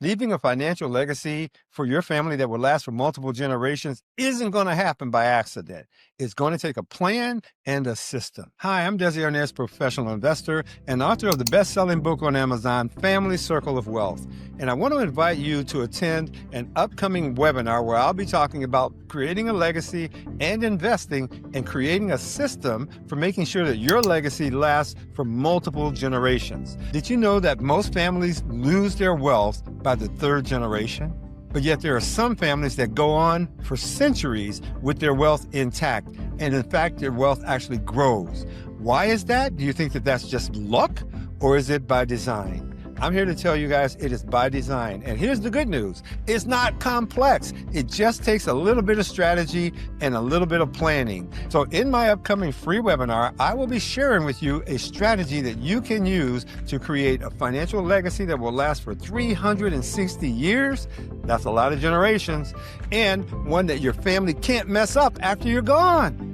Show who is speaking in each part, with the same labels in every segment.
Speaker 1: Leaving a financial legacy for your family that will last for multiple generations isn't going to happen by accident. It's going to take a plan and a system. Hi, I'm Desi Arnaz, professional investor and author of the best-selling book on Amazon, Family Circle of Wealth. And I want to invite you to attend an upcoming webinar where I'll be talking about creating a legacy and investing and creating a system for making sure that your legacy lasts for multiple generations. Did you know that most families lose their wealth by the third generation? But yet there are some families that go on for centuries with their wealth intact. And in fact, their wealth actually grows. Why is that? Do you think that that's just luck, or is it by design? I'm here to tell you guys it is by design. And here's the good news. It's not complex. It just takes a little bit of strategy and a little bit of planning. So in my upcoming free webinar, I will be sharing with you a strategy that you can use to create a financial legacy that will last for 360 years. That's a lot of generations. And one that your family can't mess up after you're gone.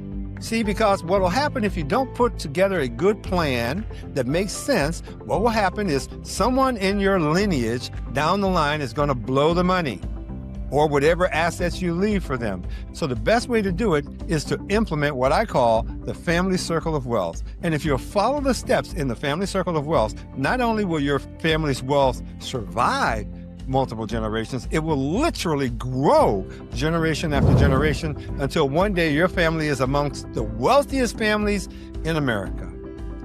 Speaker 1: See, because what will happen if you don't put together a good plan that makes sense, what will happen is someone in your lineage down the line is going to blow the money or whatever assets you leave for them. So the best way to do it is to implement what I call the family circle of wealth. And if you'll follow the steps in the family circle of wealth, not only will your family's wealth survive multiple generations, it will literally grow generation after generation until one day your family is amongst the wealthiest families in America.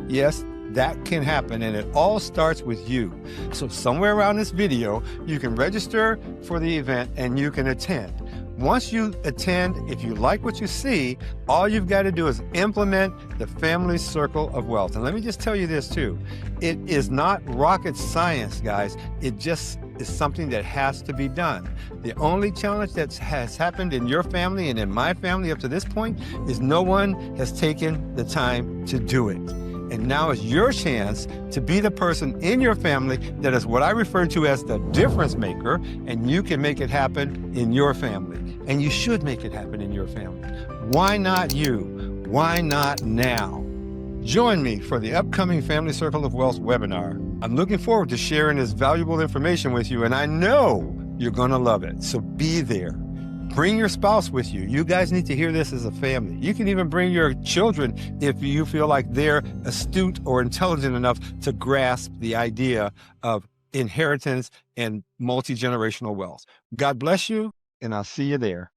Speaker 1: Yes, that can happen, and it all starts with you. So somewhere around this video, you can register for the event and you can attend. Once you attend, if you like what you see, all you've got to do is implement the family circle of wealth. And let me just tell you this too. It is not rocket science, guys. It just is something that has to be done. The only challenge that has happened in your family and in my family up to this point is no one has taken the time to do it. And now is your chance to be the person in your family that is what I refer to as the difference maker, and you can make it happen in your family. And you should make it happen in your family. Why not you? Why not now? Join me for the upcoming Family Circle of Wealth webinar. I'm looking forward to sharing this valuable information with you, and I know you're going to love it. So be there. Bring your spouse with you. You guys need to hear this as a family. You can even bring your children if you feel like they're astute or intelligent enough to grasp the idea of inheritance and multi-generational wealth. God bless you, and I'll see you there.